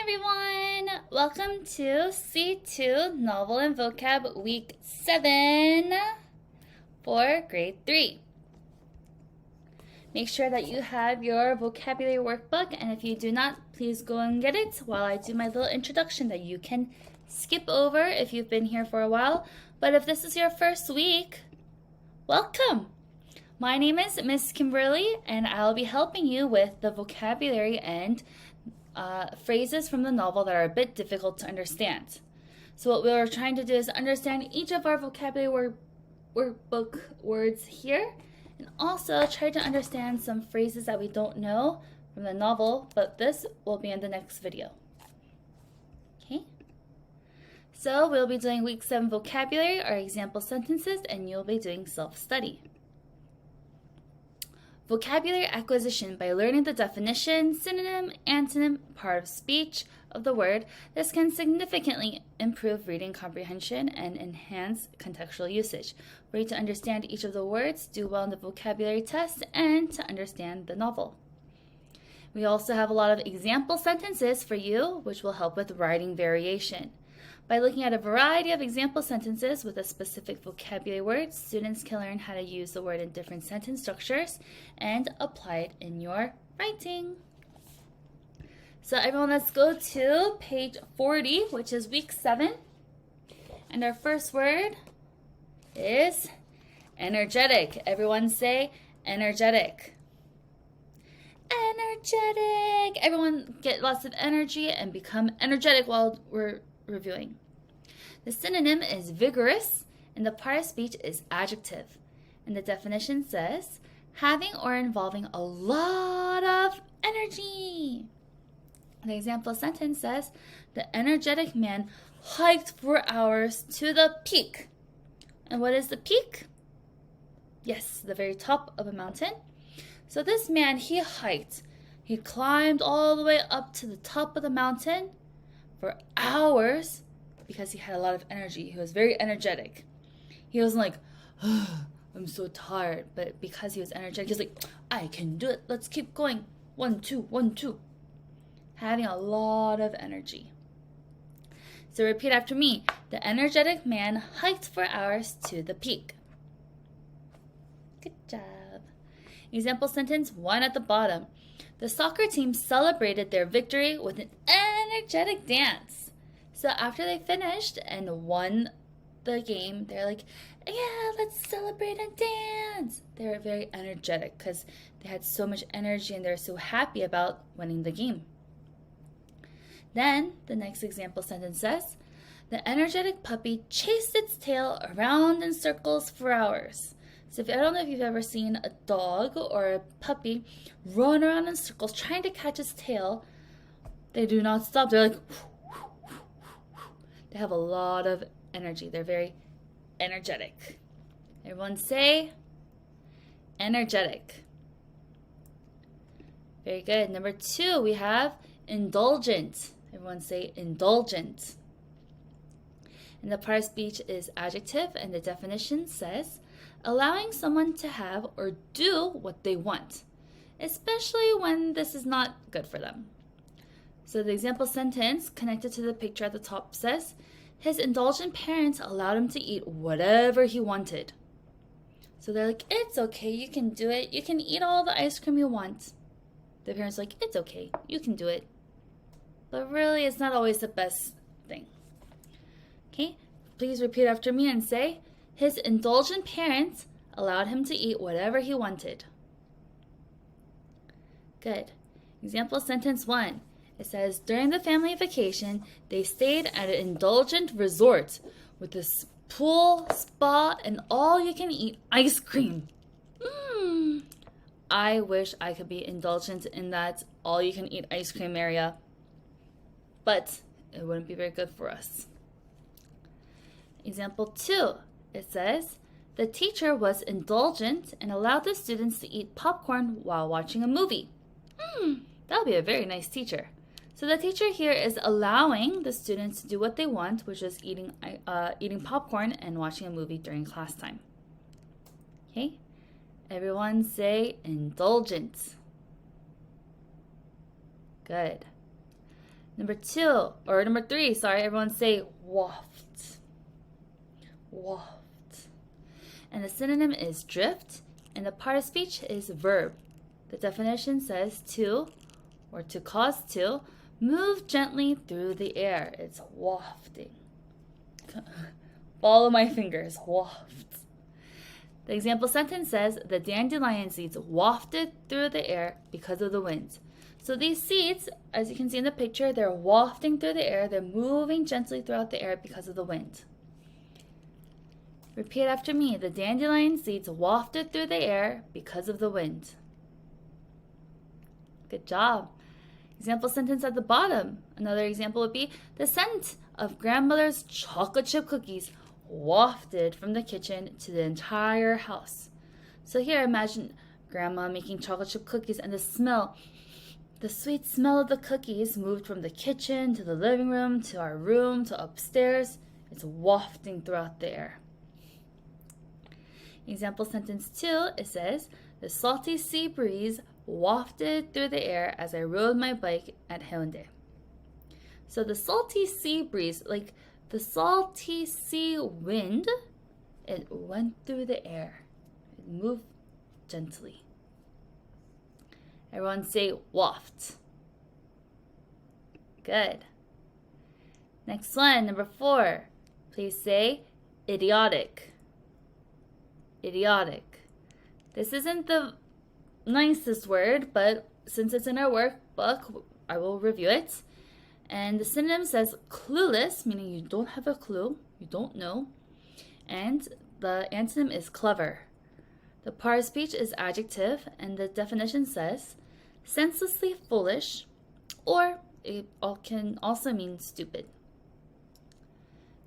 everyone! Welcome to C2 Novel and Vocab Week 7 for Grade 3. Make sure that you have your vocabulary workbook, and if you do not, please go and get it while I do my little introduction that you can skip over if you've been here for a while. But if this is your first week, welcome! My name is Miss Kimberly, and I'll be helping you with the vocabulary and phrases from the novel that are a bit difficult to understand. So what we're trying to do is understand each of our vocabulary workbook words here, and also try to understand some phrases that we don't know from the novel, but this will be in the next video. Okay? So we'll be doing week 7 vocabulary, our example sentences, and you'll be doing self-study. Vocabulary acquisition by learning the definition, synonym, antonym, part of speech of the word. This can significantly improve reading comprehension and enhance contextual usage. For you to understand each of the words, do well in the vocabulary test, and to understand the novel. We also have a lot of example sentences for you, which will help with writing variation. By looking at a variety of example sentences with a specific vocabulary word, students can learn how to use the word in different sentence structures and apply it in your writing. So everyone, let's go to page 40, which is week 7. And our first word is energetic. Everyone say energetic. Energetic. Everyone get lots of energy and become energetic while we're reviewing. The synonym is vigorous, and the part of speech is adjective. And the definition says, having or involving a lot of energy. The example sentence says, the energetic man hiked for hours to the peak. And what is the peak? Yes, the very top of a mountain. So this man, he hiked. He climbed all the way up to the top of the mountain for hours because he had a lot of energy. He was very energetic. He wasn't like, oh, I'm so tired. But because he was energetic, he's like, I can do it. Let's keep going. 1, 2, 1, 2. Having a lot of energy. So repeat after me. The energetic man hiked for hours to the peak. Good job. Example sentence 1 at the bottom. The soccer team celebrated their victory with an energetic dance. So after they finished and won the game, they're like, yeah, let's celebrate and dance. They were very energetic because they had so much energy and they're so happy about winning the game. Then the next example sentence says, the energetic puppy chased its tail around in circles for hours. So I don't know if you've ever seen a dog or a puppy run around in circles trying to catch its tail. They do not stop. They're like, they have a lot of energy. They're very energetic. Everyone say energetic. Very good. Number 2, we have indulgent. Everyone say indulgent. And the part of speech is adjective, and the definition says, allowing someone to have or do what they want, especially when this is not good for them. So the example sentence connected to the picture at the top says, his indulgent parents allowed him to eat whatever he wanted. So they're like, it's okay, you can do it. You can eat all the ice cream you want. The parents are like, it's okay, you can do it. But really, it's not always the best thing. Okay, please repeat after me and say, his indulgent parents allowed him to eat whatever he wanted. Good. Example sentence 1. It says, during the family vacation, they stayed at an indulgent resort with a pool, spa, and all-you-can-eat ice cream. I wish I could be indulgent in that all-you-can-eat ice cream area, but it wouldn't be very good for us. Example 2. It says, the teacher was indulgent and allowed the students to eat popcorn while watching a movie. That would be a very nice teacher. So the teacher here is allowing the students to do what they want, which is eating popcorn and watching a movie during class time. Okay? Everyone say indulgent. Good. Number 3, everyone say waft. Waft. And the synonym is drift, and the part of speech is verb. The definition says to, or to cause to, move gently through the air. It's wafting. Follow my fingers, waft. The example sentence says, the dandelion seeds wafted through the air because of the wind. So these seeds, as you can see in the picture, they're wafting through the air. They're moving gently throughout the air because of the wind. Repeat after me. The dandelion seeds wafted through the air because of the wind. Good job. Example sentence at the bottom. Another example would be, the scent of grandmother's chocolate chip cookies wafted from the kitchen to the entire house. So here, imagine grandma making chocolate chip cookies, and the sweet smell of the cookies moved from the kitchen to the living room to our room to upstairs. It's wafting throughout the air. Example sentence 2, it says, the salty sea breeze wafted through the air as I rode my bike at Hyundai. So the salty sea breeze, like the salty sea wind, it went through the air. It moved gently. Everyone say waft. Good. Next one, number 4. Please say idiotic. Idiotic. This isn't the nicest word, but since it's in our workbook, I will review it. And the synonym says clueless, meaning you don't have a clue, you don't know. And the antonym is clever. The part of speech is adjective, and the definition says senselessly foolish, or it can also mean stupid.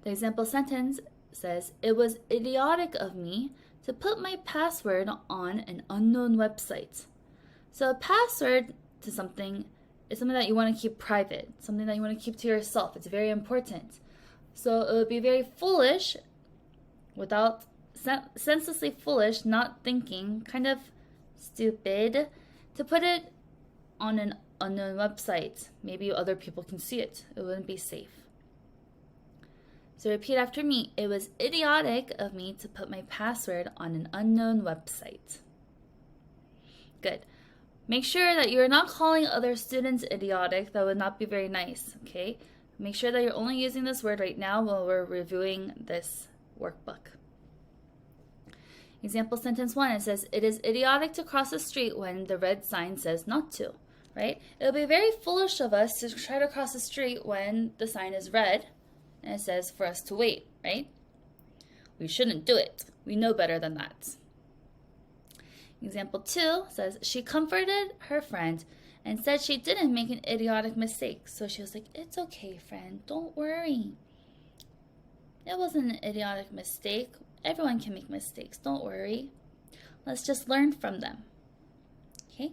The example sentence says, it was idiotic of me to put my password on an unknown website. So a password to something is something that you want to keep private, something that you want to keep to yourself. It's very important. So it would be very foolish, senselessly foolish, not thinking, kind of stupid, to put it on an unknown website. Maybe other people can see it. It wouldn't be safe. So repeat after me. It was idiotic of me to put my password on an unknown website. Good. Make sure that you're not calling other students idiotic. That would not be very nice, okay? Make sure that you're only using this word right now while we're reviewing this workbook. Example sentence 1, it says, it is idiotic to cross the street when the red sign says not to, right? It'll be very foolish of us to try to cross the street when the sign is red and it says for us to wait, right? We shouldn't do it. We know better than that. Example 2 says, she comforted her friend and said she didn't make an idiotic mistake. So she was like, it's okay, friend, don't worry. It wasn't an idiotic mistake. Everyone can make mistakes, don't worry. Let's just learn from them. Okay?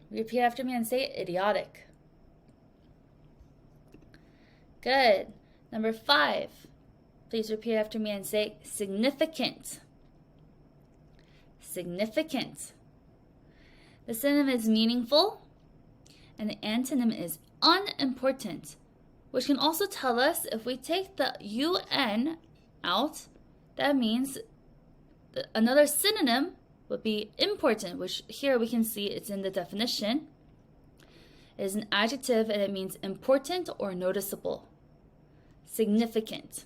Repeat after me and say idiotic. Good. Number 5. Please repeat after me and say significant. Significant. The synonym is meaningful, and the antonym is unimportant, which can also tell us if we take the UN out, that means another synonym would be important, which here we can see it's in the definition. It is an adjective and it means important or noticeable. Significant.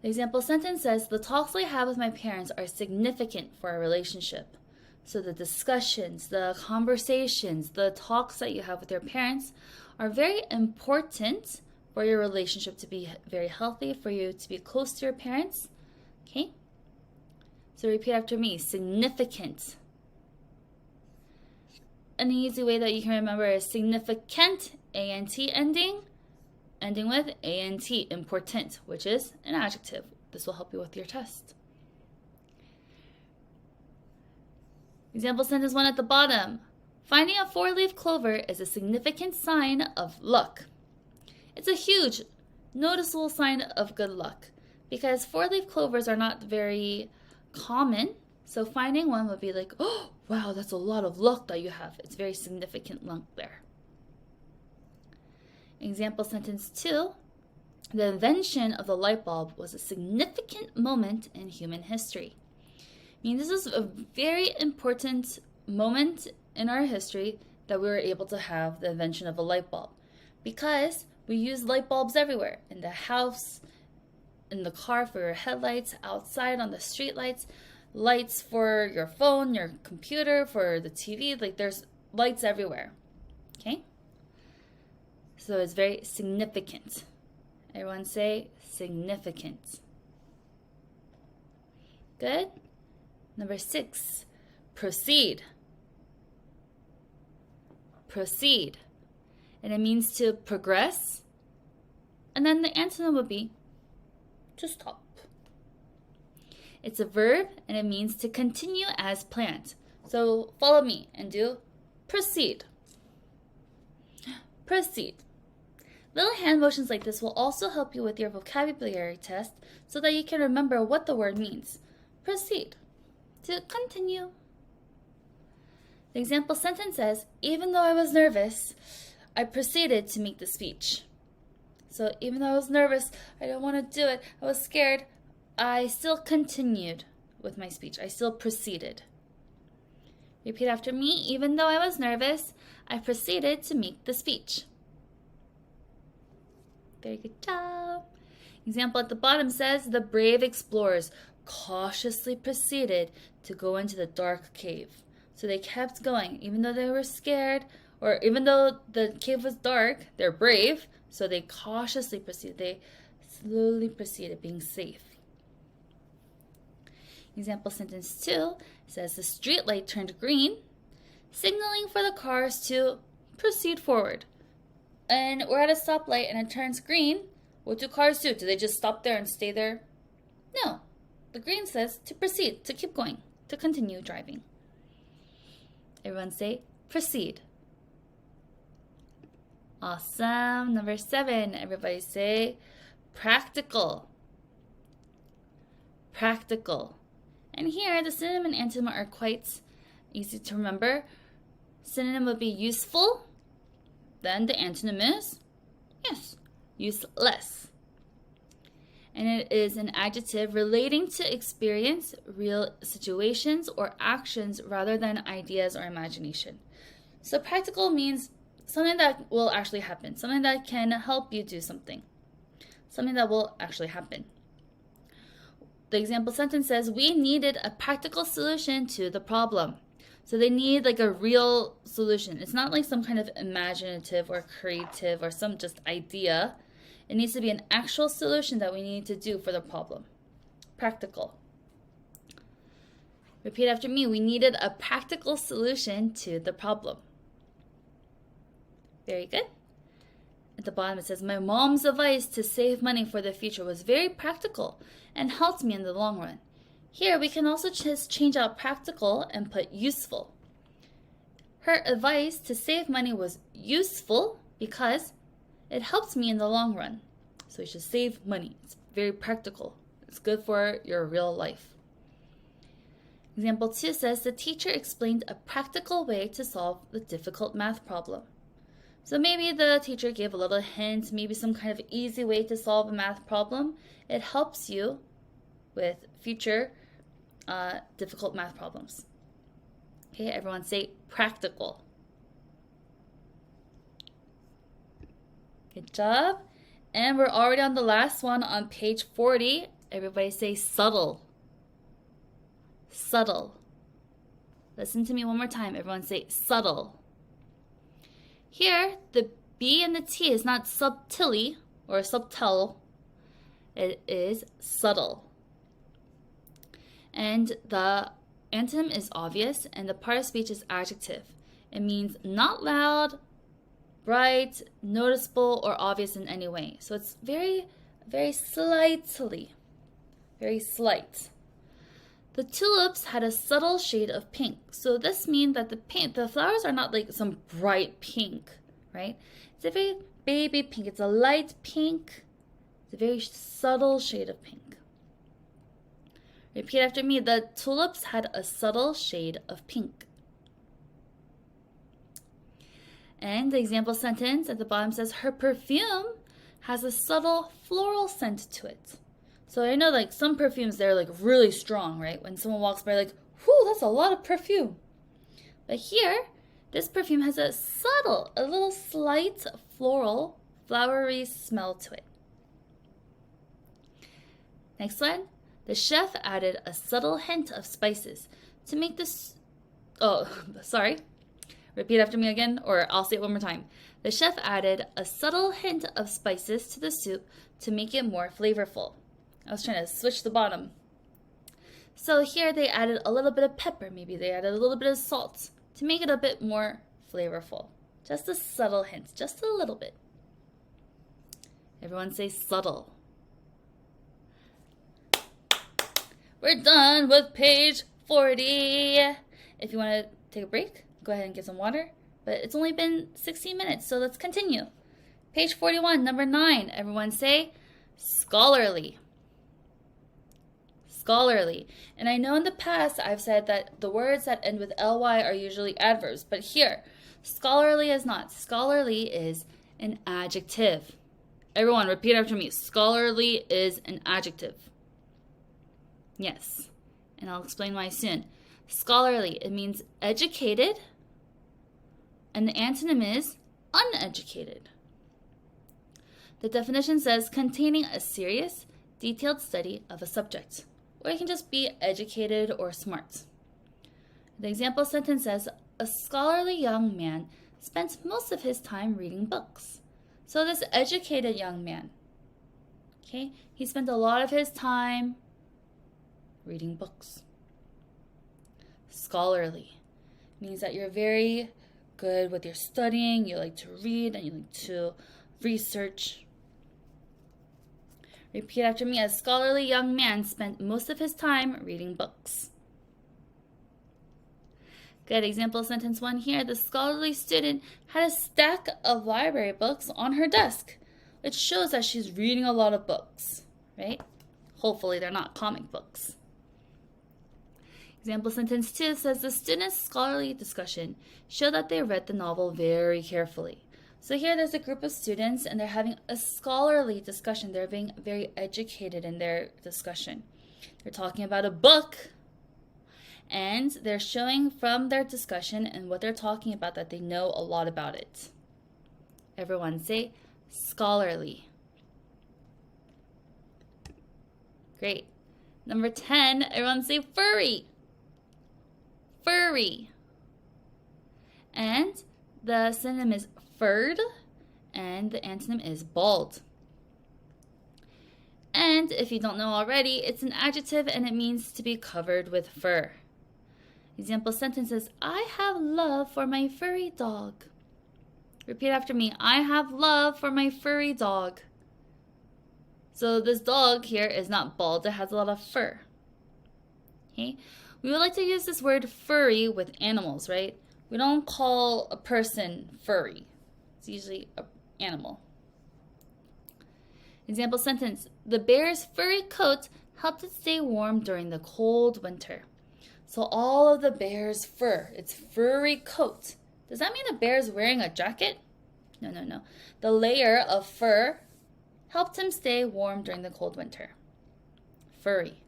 The example sentence says, the talks I have with my parents are significant for our relationship. So the discussions, the conversations, the talks that you have with your parents are very important for your relationship to be very healthy, for you to be close to your parents. Okay? So repeat after me, significant. An easy way that you can remember is significant, A-N-T ending with A-N-T, important, which is an adjective. This will help you with your test. Example sentence 1 at the bottom. Finding a 4-leaf clover is a significant sign of luck. It's a huge, noticeable sign of good luck because 4-leaf clovers are not very common. So finding one would be like, oh, wow, that's a lot of luck that you have. It's very significant luck there. Example sentence 2. The invention of the light bulb was a significant moment in human history. I mean, this is a very important moment in our history that we were able to have the invention of a light bulb, because we use light bulbs everywhere, in the house, in the car for your headlights, outside on the street lights, lights for your phone, your computer, for the TV. Like, there's lights everywhere. Okay? So it's very significant. Everyone say significant. Good? Number 6, proceed. Proceed. And it means to progress. And then the antonym would be to stop. It's a verb and it means to continue as planned. So follow me and do proceed. Proceed. Little hand motions like this will also help you with your vocabulary test so that you can remember what the word means. Proceed. To continue. The example sentence says, even though I was nervous, I proceeded to make the speech. So even though I was nervous, I didn't want to do it, I was scared, I still continued with my speech. I still proceeded. Repeat after me. Even though I was nervous, I proceeded to make the speech. Very good job. Example at the bottom says, the brave explorers cautiously proceeded to go into the dark cave. So they kept going, even though they were scared, or even though the cave was dark, they're brave, so they cautiously proceeded. They slowly proceeded, being safe. Example sentence 2 says, the street light turned green, signaling for the cars to proceed forward. And we're at a stoplight and it turns green. What do cars do? Do they just stop there and stay there? No. The green says to proceed, to keep going, to continue driving. Everyone say, proceed. Awesome. Number 7, everybody say, practical. Practical. And here, the synonym and antonym are quite easy to remember. Synonym would be useful. Then the antonym is, yes, useless. And it is an adjective relating to experience, real situations, or actions rather than ideas or imagination. So practical means something that will actually happen, something that can help you do something, something that will actually happen. The example sentence says, we needed a practical solution to the problem. So they need like a real solution. It's not like some kind of imaginative or creative or some just idea. It needs to be an actual solution that we need to do for the problem. Practical. Repeat after me. We needed a practical solution to the problem. Very good. At the bottom it says, my mom's advice to save money for the future was very practical and helped me in the long run. Here we can also just change out practical and put useful. Her advice to save money was useful because it helps me in the long run. So you should save money. It's very practical. It's good for your real life. Example 2 says, the teacher explained a practical way to solve the difficult math problem. So maybe the teacher gave a little hint, maybe some kind of easy way to solve a math problem. It helps you with future difficult math problems. Okay, everyone say practical. Good job. And we're already on the last one on page 40. Everybody say subtle. Subtle. Listen to me one more time. Everyone say subtle. Here, the B and the T is not subtly or subtle. It is subtle. And the antonym is obvious, and the part of speech is adjective. It means not loud, bright, noticeable, or obvious in any way. So it's very, very slightly, very slight. The tulips had a subtle shade of pink. So this means that the flowers are not like some bright pink, right? It's a very baby pink. It's a light pink. It's a very subtle shade of pink. Repeat after me. The tulips had a subtle shade of pink. And the example sentence at the bottom says, her perfume has a subtle floral scent to it. So I know like some perfumes, they're like really strong, right? When someone walks by, like, whew, that's a lot of perfume. But here, this perfume has a subtle, a little slight floral, flowery smell to it. Next one. The chef added a subtle hint of spices to make this... Oh, sorry. Repeat after me again, or I'll say it one more time. The chef added a subtle hint of spices to the soup to make it more flavorful. I was trying to switch the bottom. So here they added a little bit of pepper. Maybe they added a little bit of salt to make it a bit more flavorful. Just a subtle hint, just a little bit. Everyone say subtle. We're done with page 40. If you want to take a break, go ahead and get some water. But it's only been 16 minutes, so let's continue. Page 41, number 9. Everyone say scholarly. Scholarly. And I know in the past I've said that the words that end with ly are usually adverbs, but here, scholarly is not. Scholarly is an adjective. Everyone, repeat after me. Scholarly is an adjective. Yes, and I'll explain why soon. Scholarly, it means educated, and the antonym is uneducated. The definition says containing a serious, detailed study of a subject, or it can just be educated or smart. The example sentence says, a scholarly young man spent most of his time reading books. So this educated young man, okay, he spent a lot of his time reading books. Scholarly means that you're very good with your studying, you like to read, and you like to research. Repeat after me. A scholarly young man spent most of his time reading books. Good. Example sentence 1 here. The scholarly student had a stack of library books on her desk, which shows that she's reading a lot of books, right? Hopefully they're not comic books. Example sentence 2 says the students' scholarly discussion showed that they read the novel very carefully. So here there's a group of students and they're having a scholarly discussion. They're being very educated in their discussion. They're talking about a book and they're showing from their discussion and what they're talking about that they know a lot about it. Everyone say scholarly. Great. Number 10, everyone say furry. Furry. And the synonym is furred, and the antonym is bald. And if you don't know already, it's an adjective and it means to be covered with fur. Example sentences, I have love for my furry dog. Repeat after me, I have love for my furry dog. So this dog here is not bald, it has a lot of fur. Okay? We would like to use this word furry with animals, right? We don't call a person furry. It's usually an animal. Example sentence, the bear's furry coat helped it stay warm during the cold winter. So all of the bear's fur, its furry coat. Does that mean the bear's wearing a jacket? No. The layer of fur helped him stay warm during the cold winter. Furry.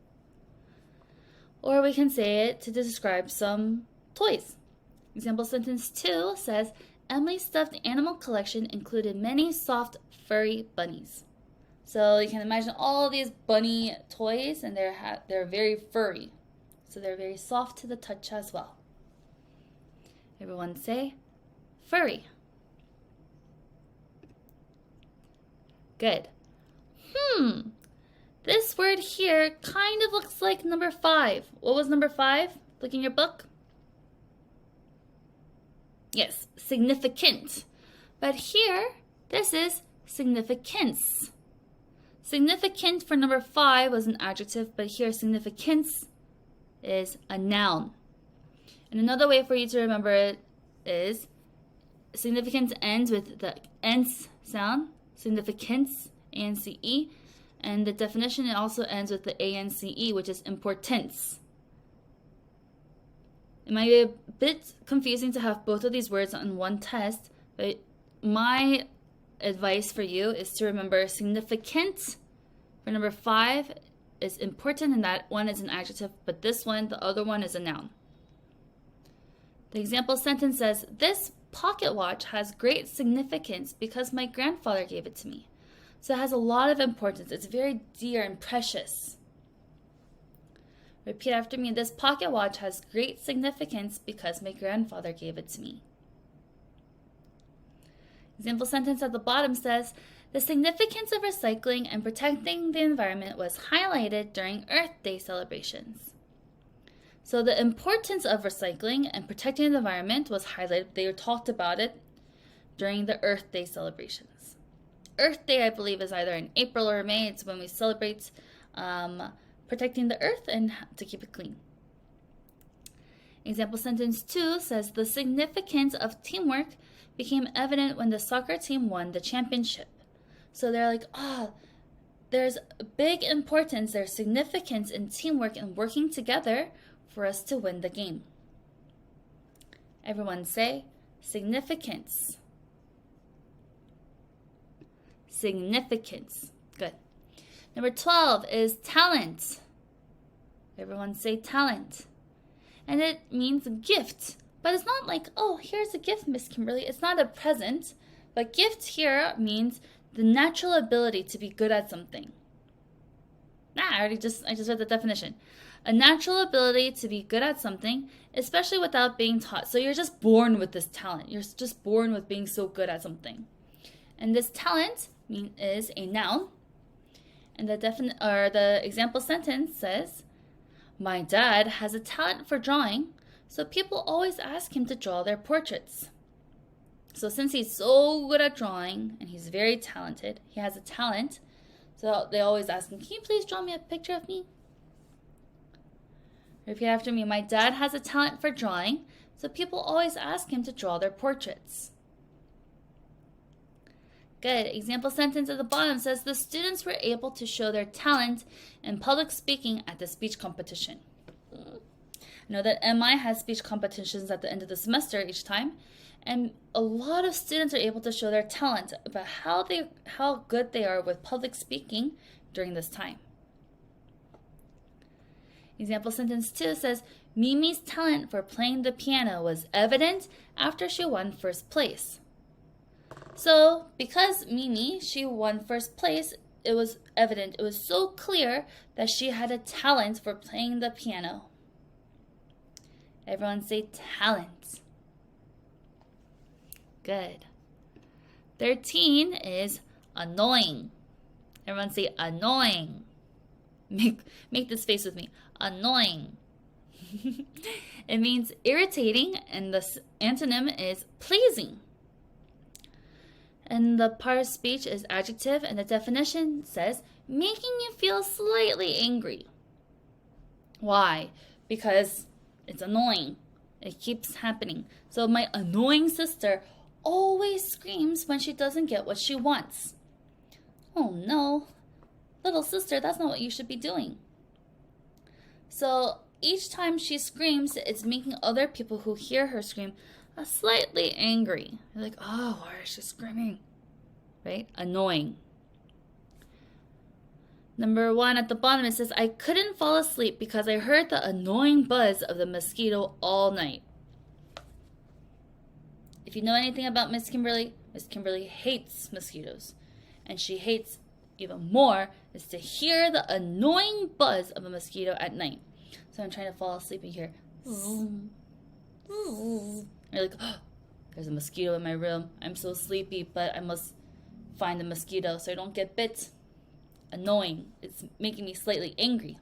Or we can say it to describe some toys. Example sentence 2 says, Emily's stuffed animal collection included many soft, furry bunnies. So you can imagine all these bunny toys, and they're very furry. So they're very soft to the touch as well. Everyone say, furry. Good. This word here kind of looks like number 5. What was number 5? Look in your book. Yes, significant. But here, this is significance. Significant for number 5 was an adjective, but here significance is a noun. And another way for you to remember it is significance ends with the ence sound, significance, A-N-C-E, and the definition also ends with the A-N-C-E, which is importance. It might be a bit confusing to have both of these words on one test, But my advice for you is to remember significant for number 5 is important, and that one is an adjective, but this one, the other one, is a noun. The example sentence says, this pocket watch has great significance because my grandfather gave it to me. So it has a lot of importance. It's very dear and precious. Repeat after me. This pocket watch has great significance because my grandfather gave it to me. Example sentence at the bottom says, the significance of recycling and protecting the environment was highlighted during Earth Day celebrations. So the importance of recycling and protecting the environment was highlighted. They talked about it during the Earth Day celebrations. Earth Day, I believe, is either in April or May. It's when we celebrate protecting the earth and to keep it clean. Example sentence 2 says, the significance of teamwork became evident when the soccer team won the championship. So they're like, there's big importance, there's significance in teamwork and working together for us to win the game. Everyone say, significance. Significance. Good. Number 12 is talent. Everyone say talent. And it means gift. But it's not like, oh, here's a gift, Miss Kimberly. It's not a present. But gift here means the natural ability to be good at something. I just read the definition. A natural ability to be good at something, especially without being taught. So you're just born with this talent. You're just born with being so good at something. And this talent is a noun. And the example sentence says, my dad has a talent for drawing, so people always ask him to draw their portraits. So since he's so good at drawing and he's very talented, he has a talent, so they always ask him, can you please draw me a picture of me? Repeat after me. My dad has a talent for drawing, so people always ask him to draw their portraits. Good. Example sentence at the bottom says, the students were able to show their talent in public speaking at the speech competition. I know that MI has speech competitions at the end of the semester each time, and a lot of students are able to show their talent about how good they are with public speaking during this time. Example sentence 2 says, Mimi's talent for playing the piano was evident after she won first place. So, because Mimi, she won first place, it was evident, it was so clear that she had a talent for playing the piano. Everyone say talent. Good. 13 is annoying. Everyone say annoying. Make this face with me. Annoying. It means irritating, and the antonym is pleasing. And the part of speech is adjective, and the definition says making you feel slightly angry. Why? Because it's annoying. It keeps happening. So my annoying sister always screams when she doesn't get what she wants. Oh no, little sister, that's not what you should be doing. So each time she screams, it's making other people who hear her scream slightly angry. You're like, oh, why is she screaming? Right? Annoying. Number 1 at the bottom, it says, I couldn't fall asleep because I heard the annoying buzz of the mosquito all night. If you know anything about Miss Kimberly hates mosquitoes. And she hates even more is to hear the annoying buzz of a mosquito at night. So I'm trying to fall asleep and hear, you're like, oh, there's a mosquito in my room. I'm so sleepy, but I must find the mosquito so I don't get bit. Annoying. It's making me slightly angry.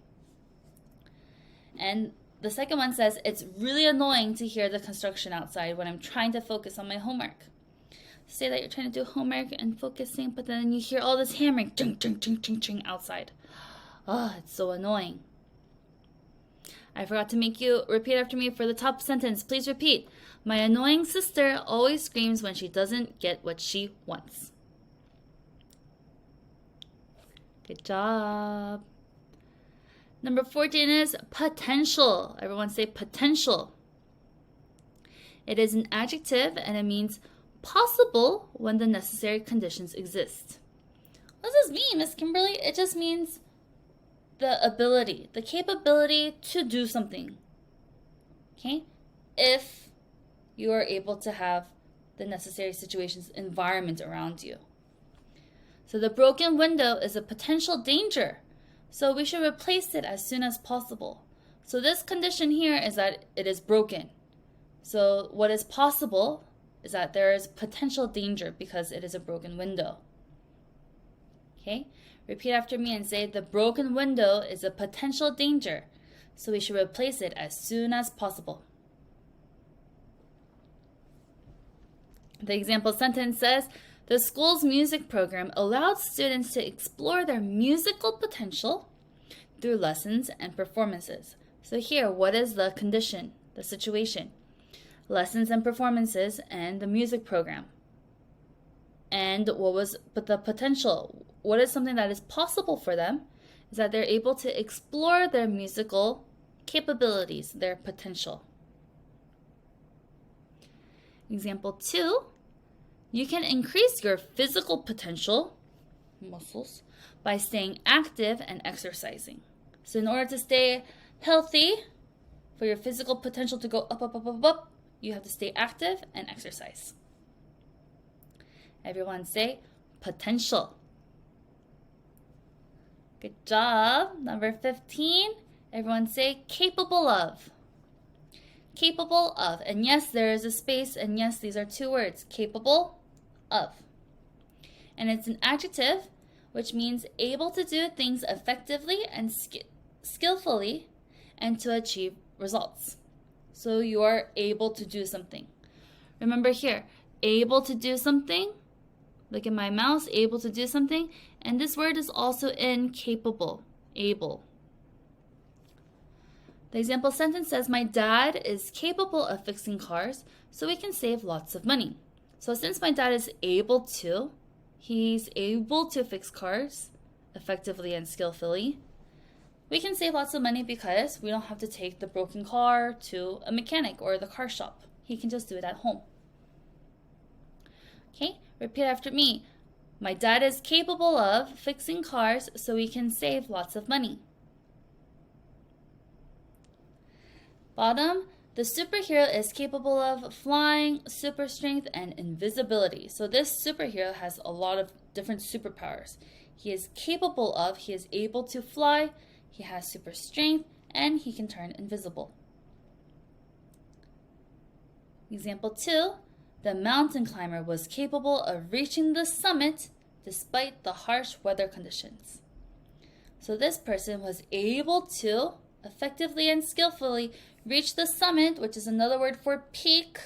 And the second one says, it's really annoying to hear the construction outside when I'm trying to focus on my homework. Say that you're trying to do homework and focusing, but then you hear all this hammering, ching, ching, ching, ching, ching, outside. Oh, it's so annoying. I forgot to make you repeat after me for the top sentence. Please repeat. My annoying sister always screams when she doesn't get what she wants. Good job. Number 14 is potential. Everyone say potential. It is an adjective and it means possible when the necessary conditions exist. What does this mean, Miss Kimberly? It just means the ability, the capability to do something. Okay? If you are able to have the necessary situations, environment around you. So the broken window is a potential danger. So we should replace it as soon as possible. So this condition here is that it is broken. So what is possible is that there is potential danger because it is a broken window. Okay? Repeat after me and say, the broken window is a potential danger. So we should replace it as soon as possible. The example sentence says, the school's music program allowed students to explore their musical potential through lessons and performances. So here, what is the condition, the situation? Lessons and performances and the music program. And the potential? What is something that is possible for them is that they're able to explore their musical capabilities, their potential. Example 2, you can increase your physical potential, muscles, by staying active and exercising. So in order to stay healthy, for your physical potential to go up, up, up, up, up, you have to stay active and exercise. Everyone say potential. Good job. Number 15, everyone say capable of. Capable of. And yes, there is a space, and yes, these are two words, capable of. And it's an adjective, which means able to do things effectively and skillfully and to achieve results. So you are able to do something. Remember here, able to do something. Look at my mouse, able to do something. And this word is also in capable, able. The example sentence says, my dad is capable of fixing cars, so we can save lots of money. So since my dad is able to, he's able to fix cars effectively and skillfully, we can save lots of money because we don't have to take the broken car to a mechanic or the car shop. He can just do it at home. Okay, repeat after me. My dad is capable of fixing cars, so we can save lots of money. Bottom, the superhero is capable of flying, super strength, and invisibility. So this superhero has a lot of different superpowers. He is capable of, he is able to fly, he has super strength, and he can turn invisible. Example 2, the mountain climber was capable of reaching the summit despite the harsh weather conditions. So this person was able to effectively and skillfully reach the summit, which is another word for peak.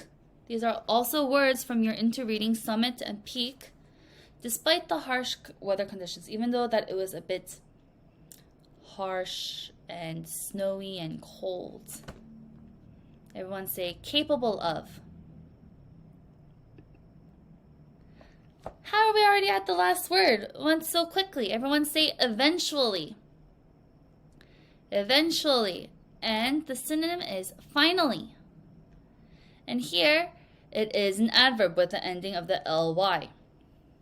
These are also words from your interreading, summit and peak, despite the harsh weather conditions, even though that it was a bit harsh and snowy and cold. Everyone say capable of. How are we already at the last word? It went so quickly. Everyone say eventually. Eventually. And the synonym is finally. And here it is an adverb with the ending of the ly.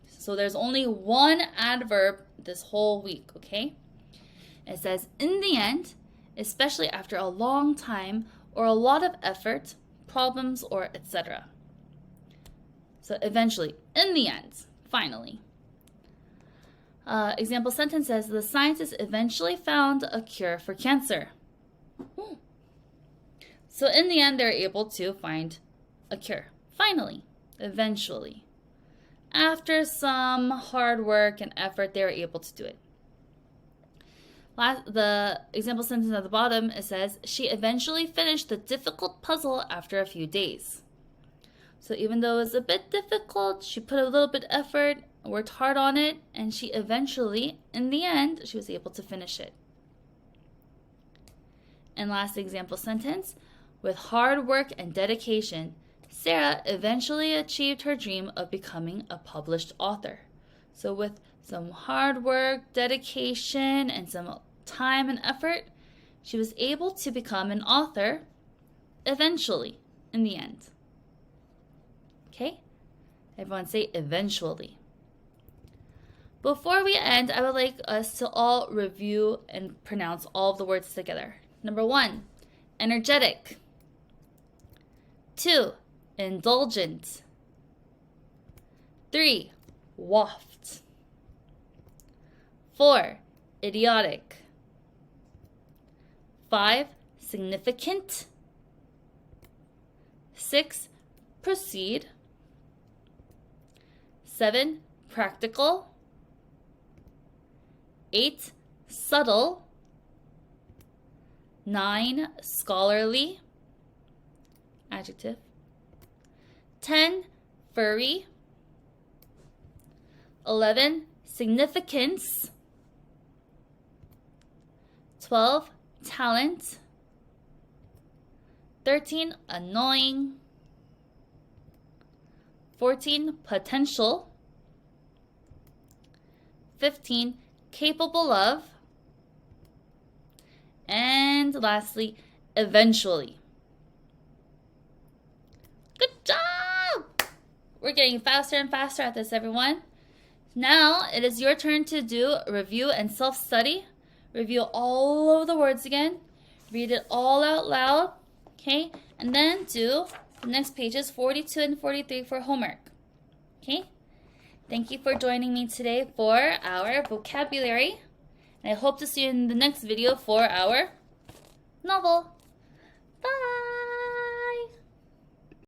So there's only one adverb this whole week, okay? It says in the end, especially after a long time or a lot of effort, problems, or etc. So eventually, in the end, finally. Example sentence says, the scientists eventually found a cure for cancer. So in the end, they're able to find a cure. Finally, eventually. After some hard work and effort, they were able to do it. The example sentence at the bottom, it says, she eventually finished the difficult puzzle after a few days. So even though it was a bit difficult, she put a little bit of effort, worked hard on it, and she eventually, in the end, she was able to finish it. And last example sentence, with hard work and dedication, Sarah eventually achieved her dream of becoming a published author. So with some hard work, dedication, and some time and effort, she was able to become an author eventually, in the end. Okay? Everyone say eventually. Before we end, I would like us to all review and pronounce all of the words together. Number 1, energetic. 2, indulgent. 3, waft. 4, idiotic. 5, significant. 6, proceed. 7, practical. 8, subtle. 9, scholarly. Adjective. 10, furry. 11, significance. 12, talent. 13, annoying. 14, potential. 15, capable of. And lastly, eventually. Good job! We're getting faster and faster at this, everyone. Now it is your turn to do review and self-study. Review all of the words again. Read it all out loud. Okay? And then do the next pages 42 and 43 for homework. Okay? Thank you for joining me today for our vocabulary. And I hope to see you in the next video for our novel.